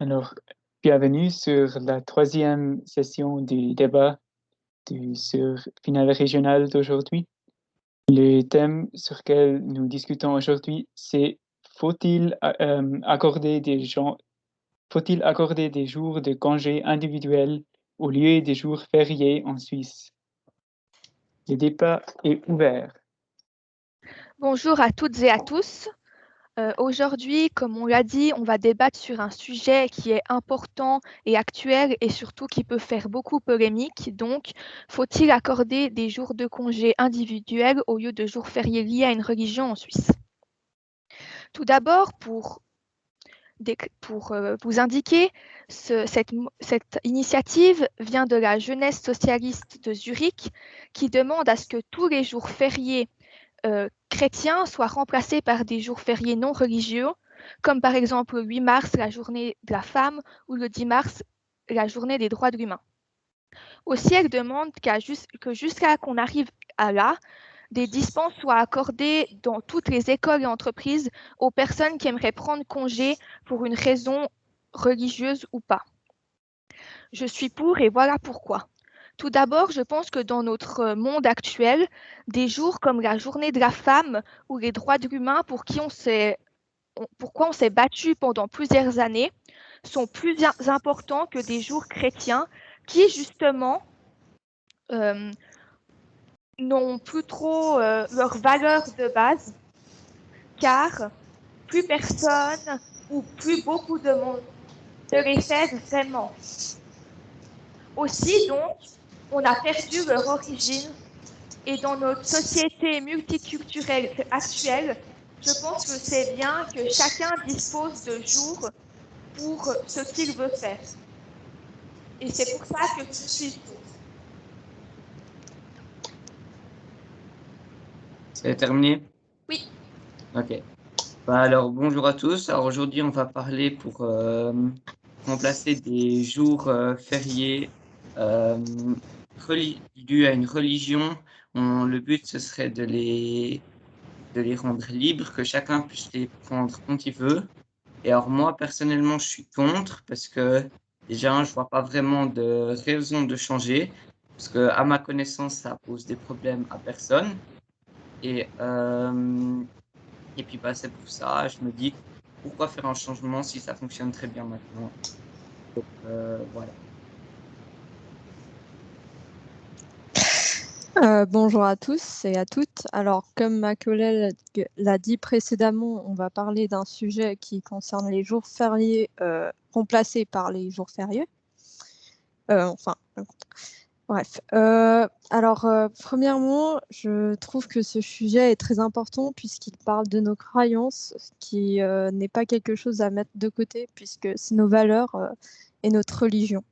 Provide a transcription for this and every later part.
Alors, bienvenue sur la troisième session du débat sur finale régionale d'aujourd'hui. Le thème sur lequel nous discutons aujourd'hui, c'est faut-il accorder faut-il accorder des jours de congé individuels au lieu des jours fériés en Suisse? Le débat est ouvert. Bonjour à toutes et à tous. Aujourd'hui, comme on l'a dit, on va débattre sur un sujet qui est important et actuel et surtout qui peut faire beaucoup polémique. Donc, faut-il accorder des jours de congé individuels au lieu de jours fériés liés à une religion en Suisse? Tout d'abord, pour vous indiquer, cette initiative vient de la jeunesse socialiste de Zurich qui demande à ce que tous les jours fériés chrétiens soient remplacés par des jours fériés non religieux, comme par exemple le 8 mars, la journée de la femme, ou le 10 mars, la journée des droits de l'humain. Aussi, elle demande que jusqu'à qu'on arrive à là, des dispenses soient accordées dans toutes les écoles et entreprises aux personnes qui aimeraient prendre congé pour une raison religieuse ou pas. Je suis pour et voilà pourquoi. Tout d'abord, je pense que dans notre monde actuel, des jours comme la journée de la femme ou les droits de l'humain pourquoi on s'est battu pendant plusieurs années sont plus importants que des jours chrétiens qui, justement, euh, n'ont plus trop leur valeur de base, car plus personne ou plus beaucoup de monde ne les fait vraiment. Aussi, donc, on a perdu leur origine et dans notre société multiculturelle actuelle, je pense que c'est bien que chacun dispose de jours pour ce qu'il veut faire. Et c'est pour ça que je suis pour. C'est terminé? Oui. Ok. Alors, bonjour à tous. Alors, aujourd'hui, on va parler pour remplacer des jours fériés dus à une religion. Le but, ce serait de les rendre libres, que chacun puisse les prendre quand il veut. Et alors, moi, personnellement, je suis contre parce que déjà, je vois pas vraiment de raison de changer. Parce que, à ma connaissance, ça pose des problèmes à personne. Et puis, c'est pour ça, je me dis, pourquoi faire un changement si ça fonctionne très bien maintenant? Donc, voilà. Bonjour à tous et à toutes. Alors, comme ma collègue l'a dit précédemment, on va parler d'un sujet qui concerne les jours fériés remplacés par les jours fériés. Bref. Premièrement, je trouve que ce sujet est très important puisqu'il parle de nos croyances, qui n'est pas quelque chose à mettre de côté puisque c'est nos valeurs et notre religion.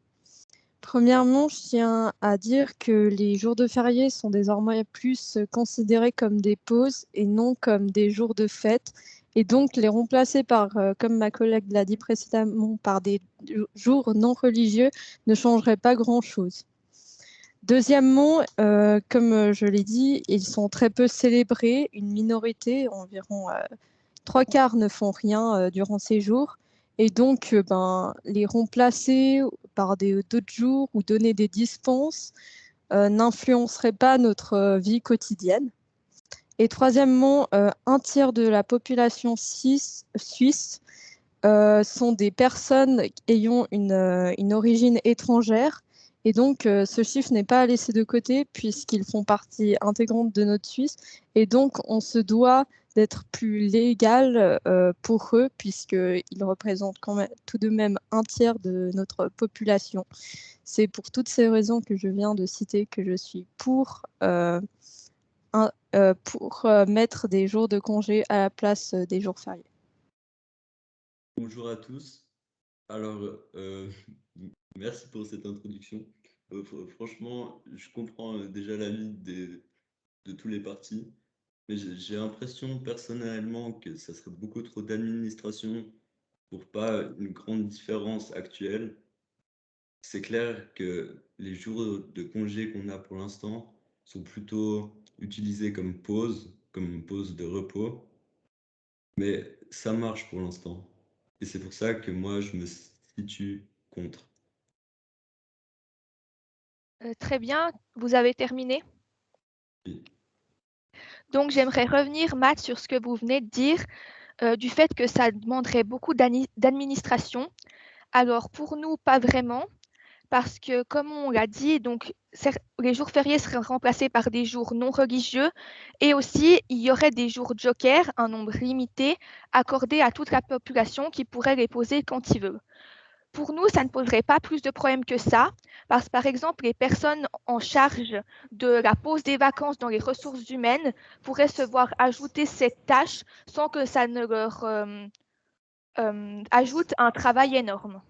Premièrement, je tiens à dire que les jours de férié sont désormais plus considérés comme des pauses et non comme des jours de fête. Et donc, les remplacer par, comme ma collègue l'a dit précédemment, par des jours non religieux ne changerait pas grand-chose. Deuxièmement, comme je l'ai dit, ils sont très peu célébrés. Une minorité, environ 3/4, ne font rien durant ces jours. Et donc, les remplacer par d'autres jours ou donner des dispenses n'influencerait pas notre vie quotidienne. Et troisièmement, un tiers de la population suisse sont des personnes ayant une origine étrangère. Et donc, ce chiffre n'est pas à laisser de côté puisqu'ils font partie intégrante de notre Suisse. Et donc, on se doit d'être plus légal pour eux puisqu'ils représentent quand même tout de même un tiers de notre population. C'est pour toutes ces raisons que je viens de citer que je suis pour mettre des jours de congé à la place des jours fériés. Bonjour à tous. Alors, merci pour cette introduction. Franchement, je comprends déjà l'avis de tous les partis, mais j'ai l'impression personnellement que ça serait beaucoup trop d'administration pour pas une grande différence actuelle. C'est clair que les jours de congé qu'on a pour l'instant sont plutôt utilisés comme pause de repos, mais ça marche pour l'instant. Et c'est pour ça que moi, je me constitue contre. Très bien, vous avez terminé. Oui. Donc, j'aimerais revenir, Matt, sur ce que vous venez de dire, du fait que ça demanderait beaucoup d'administration. Alors, pour nous, pas vraiment, parce que, comme on l'a dit, donc, les jours fériés seraient remplacés par des jours non religieux et aussi, il y aurait des jours jokers, un nombre limité, accordés à toute la population qui pourrait les poser quand ils veulent. Pour nous, ça ne poserait pas plus de problèmes que ça, parce que par exemple, les personnes en charge de la pose des vacances dans les ressources humaines pourraient se voir ajouter cette tâche sans que ça ne leur ajoute un travail énorme.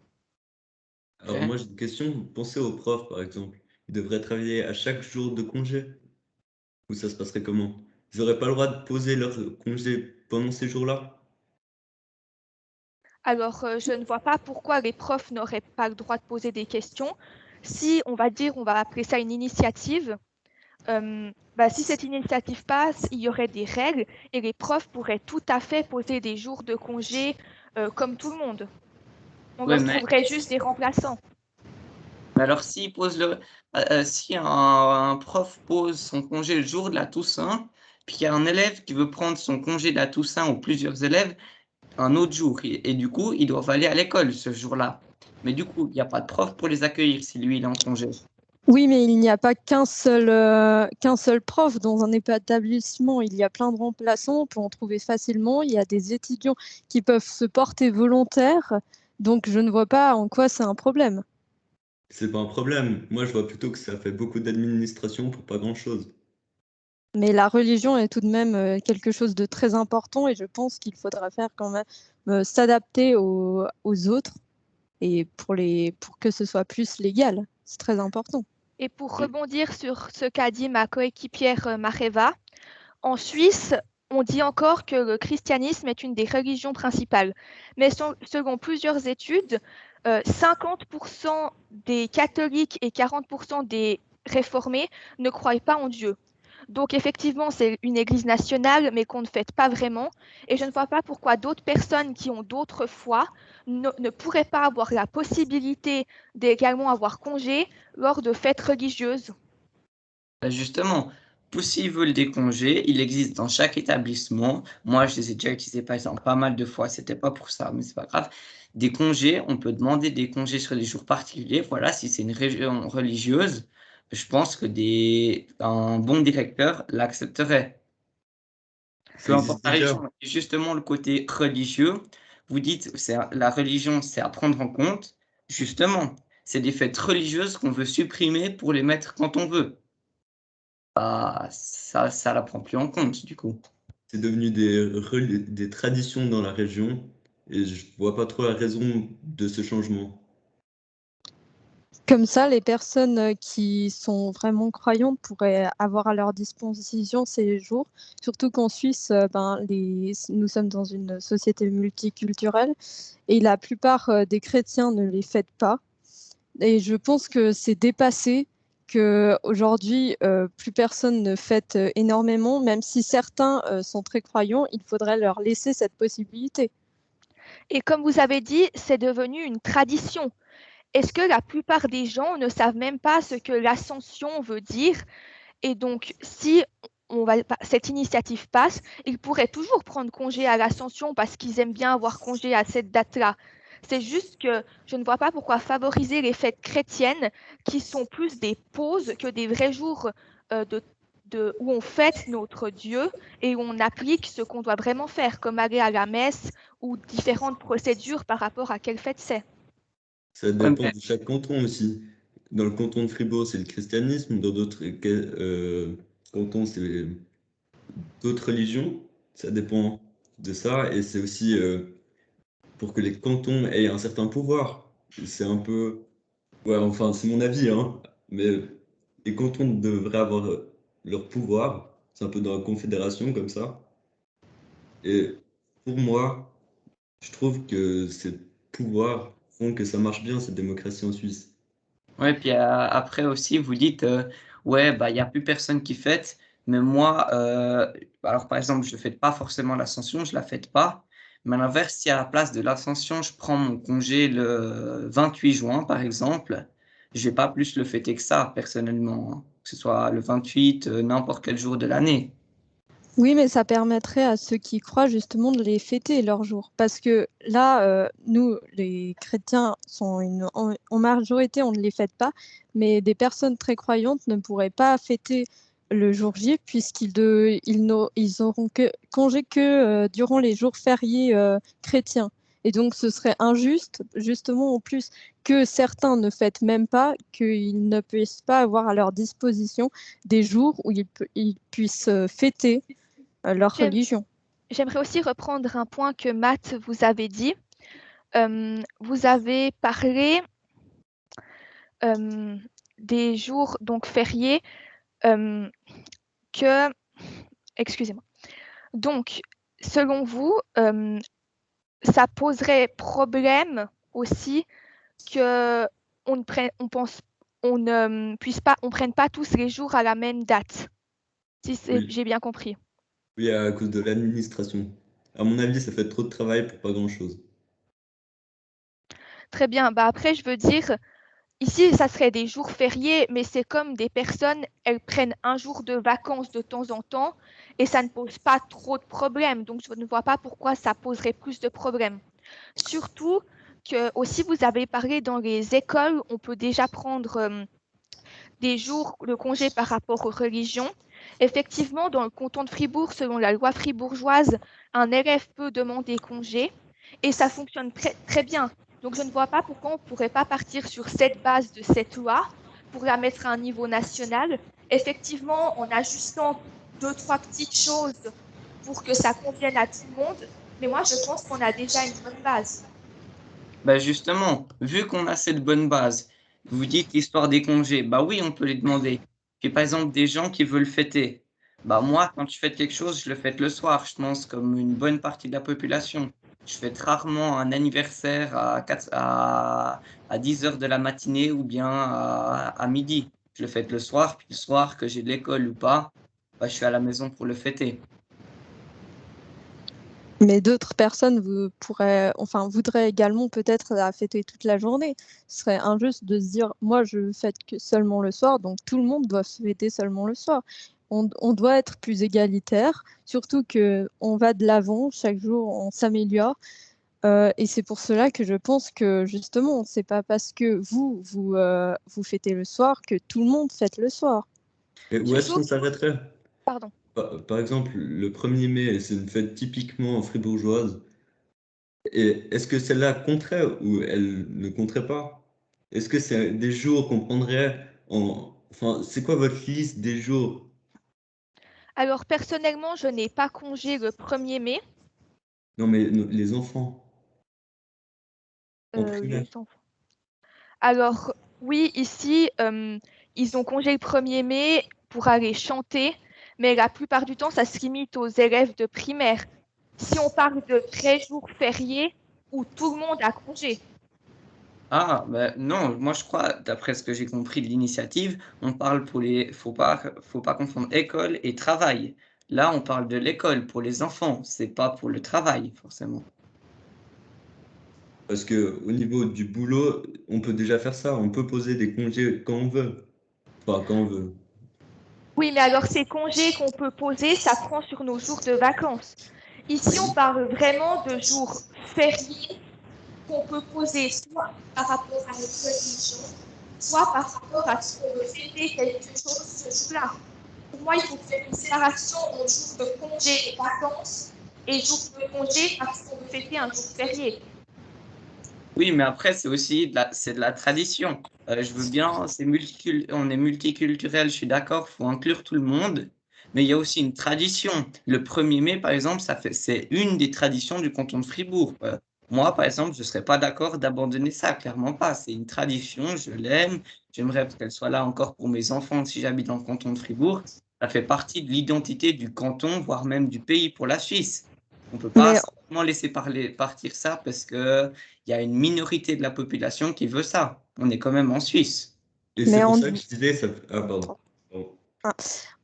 Alors Ok. moi j'ai une question, pensez aux profs par exemple. Ils devraient travailler à chaque jour de congé? Ou ça se passerait comment? Ils n'auraient pas le droit de poser leur congé pendant ces jours-là? Alors, je ne vois pas pourquoi les profs n'auraient pas le droit de poser des questions. Si on va dire, on va appeler ça une initiative, si cette initiative passe, il y aurait des règles et les profs pourraient tout à fait poser des jours de congé comme tout le monde. On Ouais, leur mais trouverait juste des remplaçants. alors si un prof pose son congé le jour de la Toussaint, puis il y a un élève qui veut prendre son congé de la Toussaint ou plusieurs élèves un autre jour, et du coup, ils doivent aller à l'école ce jour-là. Mais du coup, il n'y a pas de prof pour les accueillir si lui, il est en congé. Oui, mais il n'y a pas qu'un seul prof dans un établissement. Il y a plein de remplaçants, on peut en trouver facilement. Il y a des étudiants qui peuvent se porter volontaires. Donc, je ne vois pas en quoi c'est un problème. C'est pas un problème. Moi je vois plutôt que ça fait beaucoup d'administration pour pas grand-chose. Mais la religion est tout de même quelque chose de très important et je pense qu'il faudra faire quand même s'adapter aux autres et pour que ce soit plus légal. C'est très important. Et pour rebondir sur ce qu'a dit ma coéquipière Mareva, en Suisse, on dit encore que le christianisme est une des religions principales. Mais selon plusieurs études, 50% des catholiques et 40% des réformés ne croient pas en Dieu. Donc effectivement, c'est une église nationale, mais qu'on ne fête pas vraiment. Et je ne vois pas pourquoi d'autres personnes qui ont d'autres foi ne pourraient pas avoir la possibilité d'également avoir congé lors de fêtes religieuses. Justement, s'ils veulent des congés, il existe dans chaque établissement. Moi, je les ai déjà utilisés par exemple pas mal de fois. C'était pas pour ça, mais c'est pas grave. Des congés, on peut demander des congés sur des jours particuliers. Voilà, si c'est une région religieuse, je pense que un bon directeur l'accepterait. Ça Peu importe existe la déjà. religion. Et justement, le côté religieux, vous dites, la religion, c'est à prendre en compte. Justement, c'est des fêtes religieuses qu'on veut supprimer pour les mettre quand on veut. Bah, ça la prend plus en compte, du coup. C'est devenu des traditions dans la région et je vois pas trop la raison de ce changement. Comme ça, les personnes qui sont vraiment croyantes pourraient avoir à leur disposition ces jours. Surtout qu'en Suisse, nous sommes dans une société multiculturelle et la plupart des chrétiens ne les fêtent pas. Et je pense que c'est dépassé, qu'aujourd'hui, plus personne ne fête énormément, même si certains sont très croyants, il faudrait leur laisser cette possibilité. Et comme vous avez dit, c'est devenu une tradition. Est-ce que la plupart des gens ne savent même pas ce que l'ascension veut dire? Et donc, si cette initiative passe, ils pourraient toujours prendre congé à l'ascension parce qu'ils aiment bien avoir congé à cette date-là. C'est juste que je ne vois pas pourquoi favoriser les fêtes chrétiennes qui sont plus des pauses que des vrais jours où on fête notre Dieu et où on applique ce qu'on doit vraiment faire, comme aller à la messe ou différentes procédures par rapport à quelle fête c'est. Ça Ouais, dépend mais de chaque canton aussi. Dans le canton de Fribourg, c'est le christianisme. Dans d'autres cantons, c'est d'autres religions. Ça dépend de ça. Et c'est aussi pour que les cantons aient un certain pouvoir. C'est un peu... Ouais, enfin, c'est mon avis, hein. Mais les cantons devraient avoir leur pouvoir. C'est un peu dans la confédération comme ça. Et pour moi, je trouve que ces pouvoirs font que ça marche bien, cette démocratie en Suisse. ouais, puis après aussi, vous dites, ouais, bah, il n'y a plus personne qui fête, mais moi, alors par exemple, je ne fête pas forcément l'ascension, je ne la fête pas, Mais à l'inverse, si à la place de l'Ascension, je prends mon congé le 28 juin, par exemple, je vais pas plus le fêter que ça, personnellement, hein. Que ce soit le 28, n'importe quel jour de l'année. Oui, mais ça permettrait à ceux qui croient justement de les fêter leurs jours. Parce que là, nous, les chrétiens, en majorité, on ne les fête pas, mais des personnes très croyantes ne pourraient pas fêter le jour J ils auront congé que durant les jours fériés chrétiens. Et donc, ce serait injuste, justement, en plus, que certains ne fêtent même pas, qu'ils ne puissent pas avoir à leur disposition des jours où ils puissent fêter leur J'aime- religion. J'aimerais aussi reprendre un point que Matt vous avait dit. Vous avez parlé des jours donc fériés que, excusez-moi. Donc, selon vous, ça poserait problème aussi que on ne prenne pas tous les jours à la même date. Si Oui. j'ai bien compris. Oui, à cause de l'administration. À mon avis, ça fait trop de travail pour pas grand-chose. Très bien. Bah après, je veux dire, ici, ça serait des jours fériés, mais c'est comme des personnes, elles prennent un jour de vacances de temps en temps et ça ne pose pas trop de problèmes. Donc, je ne vois pas pourquoi ça poserait plus de problèmes. Surtout que aussi, vous avez parlé dans les écoles, on peut déjà prendre des jours de congé par rapport aux religions. Effectivement, dans le canton de Fribourg, selon la loi fribourgeoise, un élève peut demander congé et ça fonctionne très, très bien. Donc, je ne vois pas pourquoi on ne pourrait pas partir sur cette base de cette loi pour la mettre à un niveau national. Effectivement, en ajustant 2-3 petites choses pour que ça convienne à tout le monde. Mais moi, je pense qu'on a déjà une bonne base. Bah justement, vu qu'on a cette bonne base, vous dites l'histoire des congés, bah oui, on peut les demander. Puis par exemple, des gens qui veulent fêter. Bah moi, quand je fête quelque chose, je le fête le soir, je pense, comme une bonne partie de la population. Je fête rarement un anniversaire à 10 heures de la matinée ou bien à midi. Je le fête le soir, puis le soir, que j'ai de l'école ou pas, bah, je suis à la maison pour le fêter. Mais d'autres personnes voudraient également peut-être la fêter toute la journée. Ce serait injuste de se dire, moi, je fête que seulement le soir, donc tout le monde doit fêter seulement le soir. On doit être plus égalitaire, surtout qu'on va de l'avant, chaque jour, on s'améliore. Et c'est pour cela que je pense que justement, c'est pas parce que vous fêtez le soir que tout le monde fête le soir. Et où est-ce Surtout, qu'on s'arrêterait? pardon. Par exemple, le 1er mai, c'est une fête typiquement fribourgeoise. Et est-ce que celle-là compterait ou elle ne compterait pas? Est-ce que c'est des jours qu'on prendrait en... Enfin, c'est quoi votre liste des jours? Alors, personnellement, je n'ai pas congé le 1er mai. Non, mais les enfants en primaire. Les enfants. Alors, oui, ici, ils ont congé le 1er mai pour aller chanter, mais la plupart du temps, ça se limite aux élèves de primaire. Si on parle de vrais jours fériés où tout le monde a congé. Ah, ben non, moi je crois, d'après ce que j'ai compris de l'initiative, on parle pour les. Faut pas confondre école et travail. Là, on parle de l'école pour les enfants, c'est pas pour le travail, forcément. Parce que au niveau du boulot, on peut déjà faire ça. On peut poser des congés quand on veut. Enfin, quand on veut. Oui, mais alors ces congés qu'on peut poser, ça prend sur nos jours de vacances. Ici, on parle vraiment de jours fériés qu'on peut poser soit par rapport à notre religion, soit par rapport à ce qu'on veut fêter quelque chose ce jour-là. Pour moi, il faut faire une séparation entre jours de congé et vacances et jours de congé parce qu'on veut fêter un jour férié. Oui, mais après, c'est aussi c'est de la tradition. Je veux bien, on est multiculturel, je suis d'accord, faut inclure tout le monde, mais il y a aussi une tradition. Le 1er mai, par exemple, c'est une des traditions du canton de Fribourg. Moi, par exemple, je ne serais pas d'accord d'abandonner ça, clairement pas. C'est une tradition, je l'aime, j'aimerais qu'elle soit là encore pour mes enfants si j'habite dans le canton de Fribourg. Ça fait partie de l'identité du canton, voire même du pays pour la Suisse. On ne peut pas Mais, simplement laisser partir ça parce que il y a une minorité de la population qui veut ça. On est quand même en Suisse. Et c'est mais pour on, ça que je disais ça. Ah, pardon. Pardon.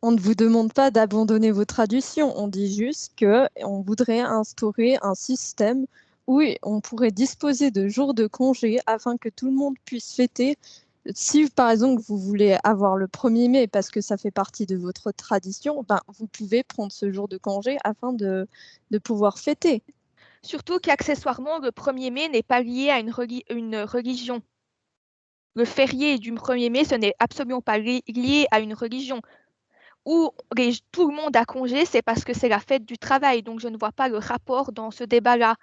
On ne vous demande pas d'abandonner vos traditions, on dit juste qu'on voudrait instaurer un système où on pourrait disposer de jours de congé afin que tout le monde puisse fêter. Si, par exemple, vous voulez avoir le 1er mai parce que ça fait partie de votre tradition, ben, vous pouvez prendre ce jour de congé afin de pouvoir fêter. Surtout qu'accessoirement, le 1er mai n'est pas lié à une religion. Le férié du 1er mai, ce n'est absolument pas lié à une religion. Où tout le monde a congé, c'est parce que c'est la fête du travail. Donc, je ne vois pas le rapport dans ce débat-là.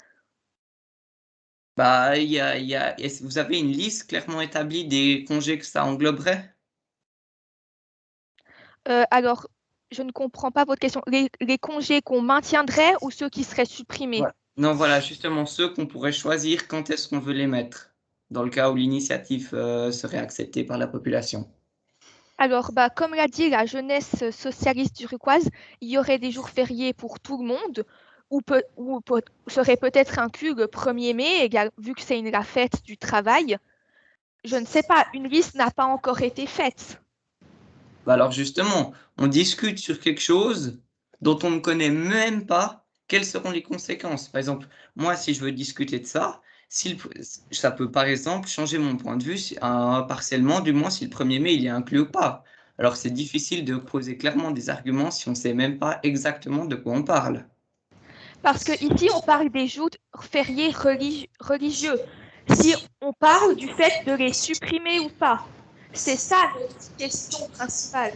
Bah, vous avez une liste clairement établie des congés que ça engloberait? Alors, je ne comprends pas votre question. Les congés qu'on maintiendrait ou ceux qui seraient supprimés? Ouais. Non, voilà, justement, ceux qu'on pourrait choisir quand est-ce qu'on veut les mettre, dans le cas où l'initiative serait acceptée par la population. Alors, comme l'a dit la jeunesse socialiste zurichoise, il y aurait des jours fériés pour tout le monde, où serait peut-être inclus le 1er mai, vu que c'est la fête du travail. Je ne sais pas, une liste n'a pas encore été faite. Bah alors justement, on discute sur quelque chose dont on ne connaît même pas quelles seront les conséquences. Par exemple, moi, si je veux discuter de ça, ça peut par exemple changer mon point de vue partiellement, du moins si le 1er mai il est inclus ou pas. Alors c'est difficile de poser clairement des arguments si on ne sait même pas exactement de quoi on parle. Parce que ici, on parle des jours fériés religieux. Si on parle du fait de les supprimer ou pas, c'est ça notre question principale.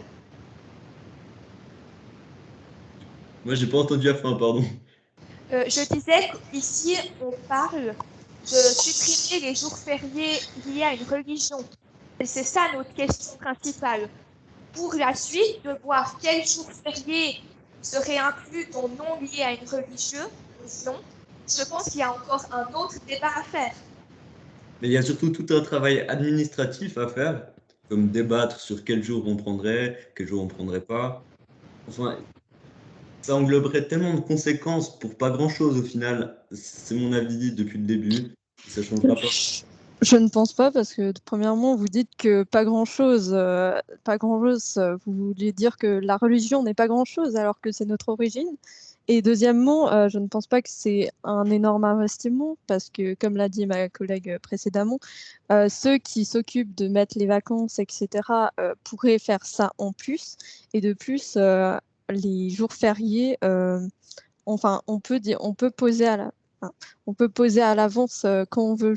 Moi, j'ai pas entendu la fin, pardon. Je disais qu'ici, on parle de supprimer les jours fériés liés à une religion. Et c'est ça notre question principale. Pour la suite, de voir quels jours fériés seraient inclus dont non liés à une religion, je pense qu'il y a encore un autre débat à faire. Mais il y a surtout tout un travail administratif à faire, comme débattre sur quel jour on prendrait, quel jour on prendrait pas. Enfin, ça engloberait tellement de conséquences pour pas grand-chose au final. C'est mon avis depuis le début. Ça changera pas. Je ne pense pas parce que premièrement, vous dites que pas grand-chose, vous voulez dire que la religion n'est pas grand-chose alors que c'est notre origine. Et deuxièmement, je ne pense pas que c'est un énorme investissement parce que, comme l'a dit ma collègue précédemment, ceux qui s'occupent de mettre les vacances, etc., pourraient faire ça en plus. Et de plus, les jours fériés, enfin, on peut poser à l'avance quand on veut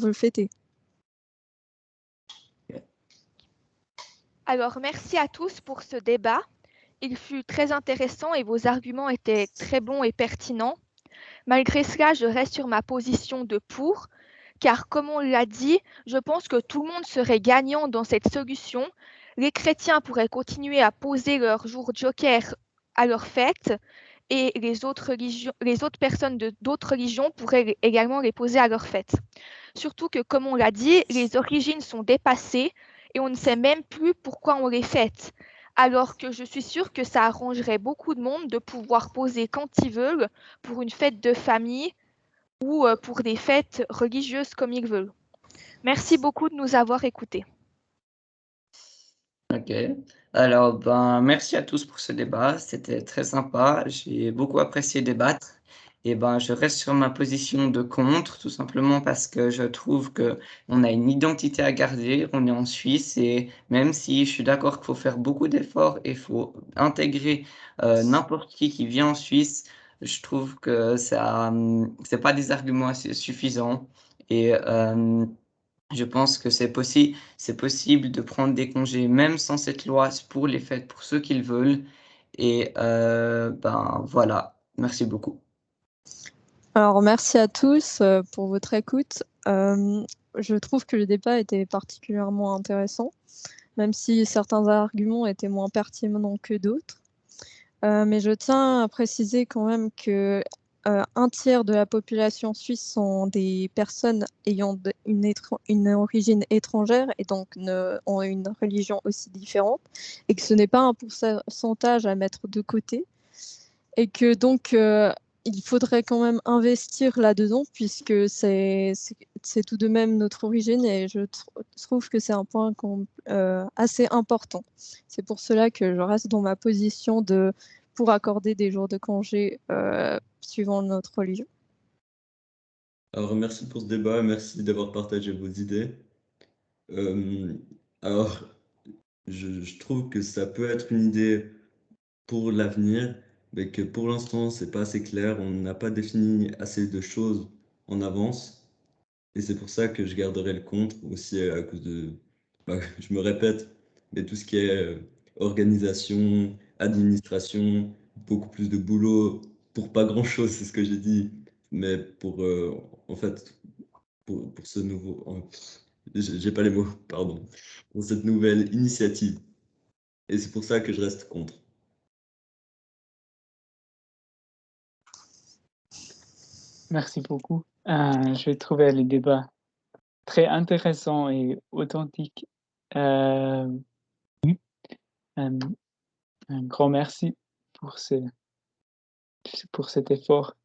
le fêter. Alors, merci à tous pour ce débat. Il fut très intéressant et vos arguments étaient très bons et pertinents. Malgré cela, je reste sur ma position de pour, car comme on l'a dit, je pense que tout le monde serait gagnant dans cette solution. Les chrétiens pourraient continuer à poser leur jour joker à leur fête et les autres personnes d'autres religions pourraient également les poser à leur fête. Surtout que, comme on l'a dit, les origines sont dépassées et on ne sait même plus pourquoi on les fête. Alors que je suis sûre que ça arrangerait beaucoup de monde de pouvoir poser quand ils veulent pour une fête de famille ou pour des fêtes religieuses comme ils veulent. Merci beaucoup de nous avoir écoutés. Ok. Alors, merci à tous pour ce débat. C'était très sympa. J'ai beaucoup apprécié débattre. Et je reste sur ma position de contre, tout simplement parce que je trouve que on a une identité à garder. On est en Suisse et même si je suis d'accord qu'il faut faire beaucoup d'efforts et il faut intégrer n'importe qui vient en Suisse, je trouve que c'est pas des arguments assez suffisants. Et je pense que c'est possible de prendre des congés même sans cette loi pour les fêtes, pour ceux qui le veulent. Et voilà, merci beaucoup. Alors, merci à tous pour votre écoute. Je trouve que le débat était particulièrement intéressant, même si certains arguments étaient moins pertinents que d'autres. Mais je tiens à préciser quand même que un tiers de la population suisse sont des personnes ayant une origine étrangère et donc ont une religion aussi différente, et que ce n'est pas un pourcentage à mettre de côté, et que donc il faudrait quand même investir là-dedans puisque c'est c'est tout de même notre origine et je trouve que c'est un point assez important. C'est pour cela que je reste dans ma position pour accorder des jours de congé suivant notre religion. Alors, merci pour ce débat, merci d'avoir partagé vos idées. Alors, je trouve que ça peut être une idée pour l'avenir, mais que pour l'instant, c'est pas assez clair. On n'a pas défini assez de choses en avance. Et c'est pour ça que je garderai le contre aussi à cause de, je me répète, mais tout ce qui est organisation, administration, beaucoup plus de boulot pour pas grand-chose, c'est ce que j'ai dit. Mais en fait, pour ce nouveau, j'ai pas les mots, pardon, pour cette nouvelle initiative. Et c'est pour ça que je reste contre. Merci beaucoup. Je trouvais le débat très intéressant et authentique. Oui. Un grand merci pour cet effort.